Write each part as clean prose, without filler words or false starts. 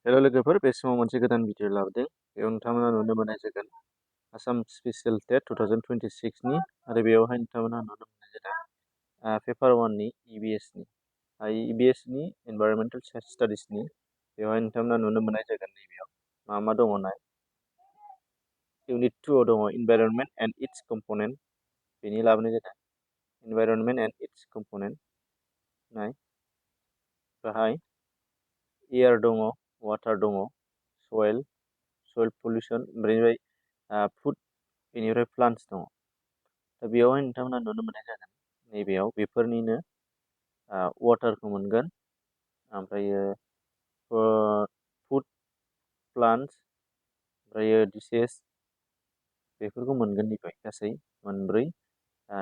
हेल' लोगोफोर, बे समाव मोनसे गोदान भिडिअ लाबोदों। बेयाव नोंथांमोना नुनो मोननाय जागोन आसाम स्पेसियेल टेट 2026नि आरो बेयावहाय नोंथांमोना नुनो मोननाय जादों पेपार 1नि EBSनि EBSनि इनभाइरनमेन्टेल स्टाडिसनि बेवहाय नोंथांमोना नुनो मोननाय जागोन नैबेयाव मा दङ नाय। इउनिट 2आव दङ इनभाइरनमेन्ट एन्ड इट्स कम्पनेन्ट, बेनि लाबोनाय जादों इनभाइरनमेन्ट एन्ड इट्स कम्पनेन्ट। नाय बाहाय एयार दङ, वाटार दङ, सयल पलिउसन, बेनिफ्राय फुड, बेनिफ्राय प्लान्टस दङ। दा बेयावहाय नोंथांमोना नुनो मोननाय जागोन नैबेयाव बेफोरनिनो वाटारखौ मोनगोन, ओमफ्रायो फुड, प्लान्टस, ओमफ्रायो डिसेस, बेफोरखौ मोनगोन। निफ्राय गासै मोनब्रै मा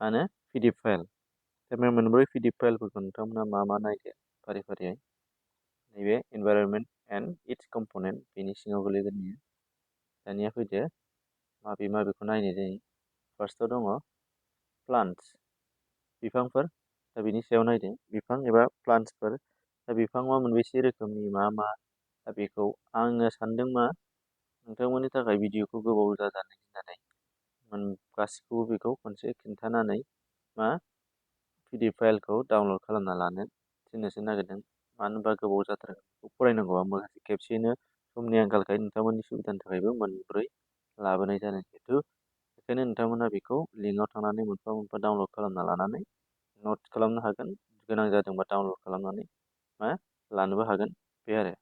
होनो PDF फाइल। दा बे मोनब्रै PDF फाइलफोरखौ नोंथांमोना मा नायदो फारि फारियै। नैबे इनभाइरनमेन्ट एन्ड इट्स कम्पनेन्ट बेनि सिङाव गोलैगोन बियो। दानिया फैदो माबेखौ नायनाय जायो। फार्स्टआव दङ प्लान्टस, बिफांफोर। दा बेनि सायाव नायदो बिफां एबा प्लान्टसफोर। दा बिफाङा मोनबेसे रोखोमनि मा दा बेखौ आङो सानदों नोंथांमोननि थाखाय भिडिअखौ गोबाव जाजानो गिनानै गासिखौबो बेखौ खनसे खिन्थानानै PDF फाइलखौ डाउनलड खालामना लानो थिननोसो नागिरदों। मानो होनबा गोबाव जाथारगोन बेखौ फरायनांगौआ माखासे खेबसेयैनो समनि आंखालखाय नोंथांमोननि सुबिदानि थाखायबो मोनब्रै लाबोनाय जादों जिहेथु। बेखायनो नोंथांमोना बेखौ लिंकआव थांनानै मोनफा डाउनलड खालामना लानानै नट खालामनो हागोन। गोनां जादोंबा डाउनलड खालामनानै लानोबो हागोन बे आरो।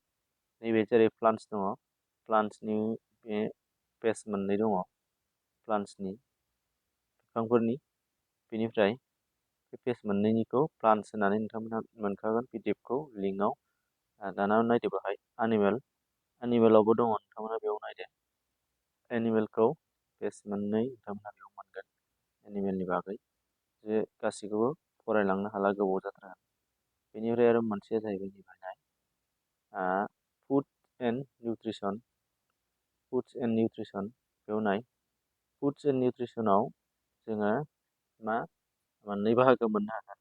नैबे जेरै प्लान्टस दङ, प्लान्टसनि बे पेज मोननै दङ प्लान्टसनि बिफांफोरनि। बेनिफ्राय बे पेज मोननैनिखौ प्लान्टस होनानै नोंथांमोना मोनखागोन PDFखौ लिंकआव। दाना नायदो बाहाय एनिमेलावबो दङ, नोंथांमोना बेयाव नायदो। एनिमेलखौ पेज मोननै नोंथांमोना बेयाव मोनगोन एनिमेलनि बागै। जे गासैखौबो फरायलांनो हाला, गोबाव जाथारगोन। बेनिफ्राय आरो मोनसेया जाहैबाय निफ्राय food and nutrition. Foods and nutrition बेयाव नाय। फुड्स एन्ड निउट्रिसनाव जोङो मोननै बाहागो मोननो हागोन।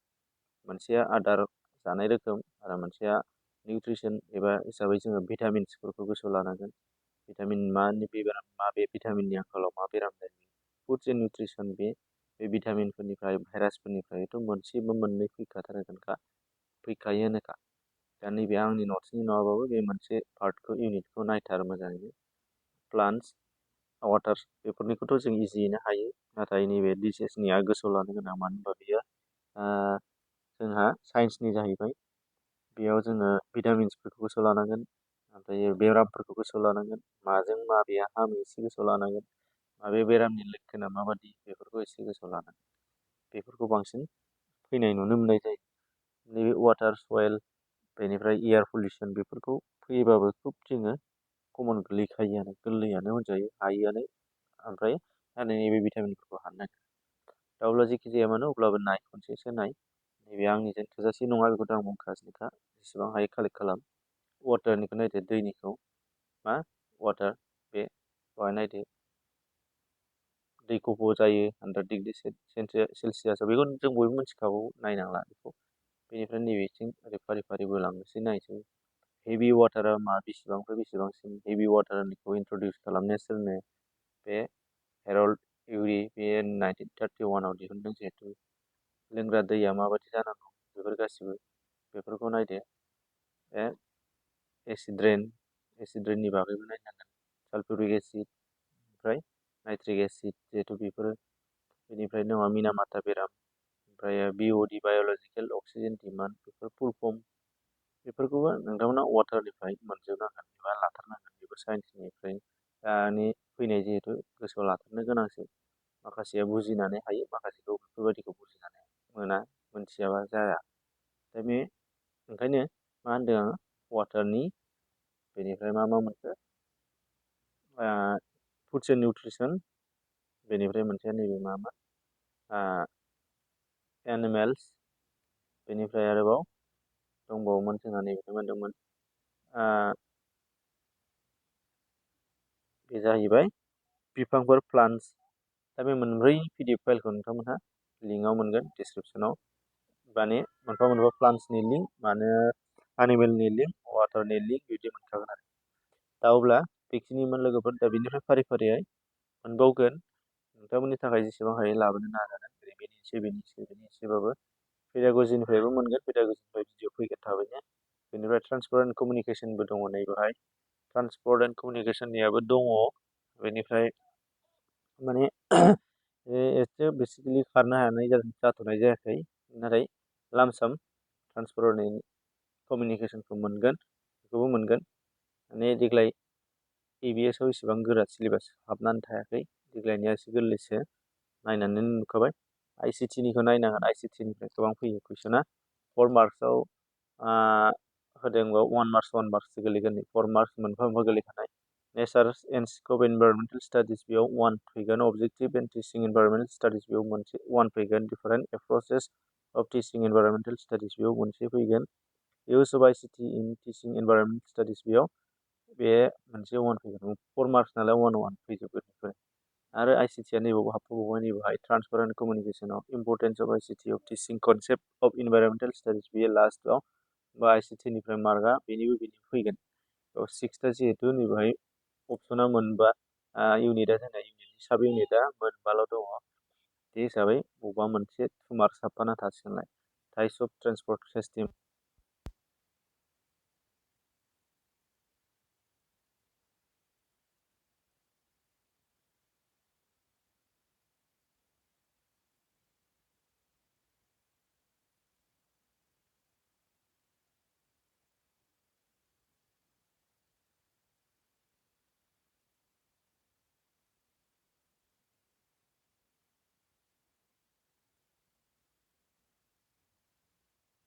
मोनसेया आदार जानाय रोखोम आरो मोनसेया निउट्रिसन एबा हिसाबै जोङो भिटामिन्सफोरखौ गोसोआव लानांगोन। भिटामिन बे भिटामिननि आंखालाव मा बेराम जायो। फुड्स एन्ड निउट्रिसन बे भिटामिनफोरनिफ्राय भाइरासफोरनिफ्रायथ' मोनसेबो मोननै फैखायोनोखा। दा नैबे आंनि नट्सनि नङाबाबो बे मोनसे पार्टखौ इउनिटखौ नायथार मोजाङैनो। प्लान्टस, वाटार, बेफोरनिखौथ' जों इजियैनो हायो। नाथाय नैबे डिसेसनिया गोसोआव लानो गोनां, मानो होनबा बेयो जोंहा साइन्सनि जाहैबाय। बेयाव जोङो भिटामिन्सफोरखौ गोसोआव लानांगोन, ओमफ्राय बेरामफोरखौ गोसोआव लानांगोन, माजों माबेया हामो एसे गोसोआव लानांगोन, माबे बेरामनि लक्षणा माबादि बेफोरखौ एसे गोसोआव लानांगोन। बेफोरखौ बांसिन फैनाय नुनो मोननाय जायो। नैबे वाटार, सयल, बेनिफ्राय एयार पलिउसन बेफोरखौ फैयोबाबो खुब जोङो कमन गोलैखायोआनो, गोरलैयानो होनजायो, हायोआनो। ओमफ्राय नैबे भिटामिनफोरखौ हानो नागिरो। दा अब्ला जेखि जाया मानो अब्लाबो नाय, खनसेसो नाय। नैबे आंनिजों थोजासे नङा बेखौथ' आं बुंखागासिनोखा। जेसेबां हायो कालेक्ट खालाम। वाटारनिखौ नायदो, दैनिखौ वाटार, बेवहाय नायदो। दै खफ' जायो 100 डिग्रि सेलसियासआव, बेखौ जों बयबो मिथिखागौ, नायनांला बेखौ। बेनिफ्राय नैबेथिं ओरै फारि फारि बोलांनोसै, नायसै। हेभि वाटारा बेसेबांनिफ्राय बेसेबांसिम। हेभि वाटारनिखौ इन्ट्रडिउस खालामनाया सोरनो? बे हेरल्ड इउरि, बे 1931आव दिहुनदों जिहेतु। लोंग्रा दैया माबायदि जानांगौ बेफोर गासिबो बेफोरखौ नायदो। एसिड रेननि बागैबो नायनांगोन। सालफुरिक एसिड, ओमफ्राय नाइट्रिक एसिड जिहेतु बेफोरो। बेनिफ्राय दङ मिनामाता बेराम, ओमफ्राय BOD, बाय'लजिकेल अक्सिजेन डिमान्ड, बेफोर फुल फर्म। बेफोरखौबो नोंथांमोना वाटारनिफ्राय मोनजोबनांगोन एबा लाथारनांगोन। बेबो साइन्सनिफ्राय फैनाय जिहेतु गोसोआव लाथारनो गोनांसै। माखासेया बुजिनानै हायो, माखासेखौ बेफोरबायदिखौ बुजिनानै मोनथियाबा जाया। दा बे ओंखायनो मा होनदों आङो, वाटारनि, बेनिफ्राय मा मोनखो, फुड्स एन्ड निउट्रिसन, बेनिफ्राय मोनसेया नैबे एनिमेल्स, बेनिफ्राय आरोबाव दंबावोमोन जोंहा नैबे मोनदोंमोन बे जाहैबाय बिफांफोर, प्लान्टस। दा बे मोनब्रै PDF फाइलखौ नोंथांमोनहा लिंकआव मोनगोन, डिसक्रिपसनाव। माने मोनफा प्लान्टसनि लिंक, मानो एनिमेलनि लिंक, वाटारनि लिंक बिदि मोनखागोन आरो। दा अब्ला बेखिनिमोन लोगोफोर। दा बिनिफ्राय फारि फारियै मोनबावगोन नोंथांमोननि थाखाय जेसेबां हायो लाबोनो नाजागोन। बेनि एसेबाबो पेडागजिनिफ्रायबो मोनगोन, पेडागजिनिफ्राय भिडिअ फैगोन थाबैनो। बेनिफ्राय ट्रान्सपर्ट एन्ड कमिउनिकेसनबो दङ नैबेहाय। ट्रान्सपर्ट एन्ड कमिउनिकेसननियाबो दङ। बेनिफ्राय माने एसे बेसिकेलि खारनो हानाय जाथ'नाय जायाखै, नाथाय लामसाम ट्रान्सपर्ट एन्ड कमिउनिकेसनखौ मोनगोन, बेखौबो मोनगोन। माने देग्लाय EBS आव इसेबां गोरा सिलेबास हाबनानै थायाखै, देग्लायनिया एसे गोरलैसो नायनानै नुखाबाय। ICT निखौ नायनांगोन, ICT निफ्राय गोबां फैयो कुइसना। 4 मार्क्सआव होदों बेयाव 1 मार्कसो गोलैगोन। 4 मार्क्स मोनफा मोनफा गोलैखानाय। Nature and scope environmental studies बेयाव 1 फैगोन। Objective and teaching environmental studies बेयाव मोनसे 1 फैगोन। Different approaches of teaching environmental studies बेयाव मोनसे फैगोन। Use of ICT in teaching environmental studies बेयाव बे मोनसे 1 फैगोन। 4 मार्क्स नालाय 1 फैजोबगोन बेफोर। आरो ICT आ नैबाव हाबबावबाय, नैबेहाय ट्रान्सपर्ट एन्ड कमिउनिकेसनाव importance of ICT of teaching concept of environmental studies बेयो लास्टआव बा ICT निफ्राय मार्कआ बेनिबो फैगोन। 6था जिहेतु नैबेहाय अपसना मोनबा, इउनिटआ जोंना साब इउनिटआ मोनबाल' दङ। बे हिसाबै बबेबा मोनसे 2 मार्क्स हाबफाना थासिगोनलाय। Types of transport system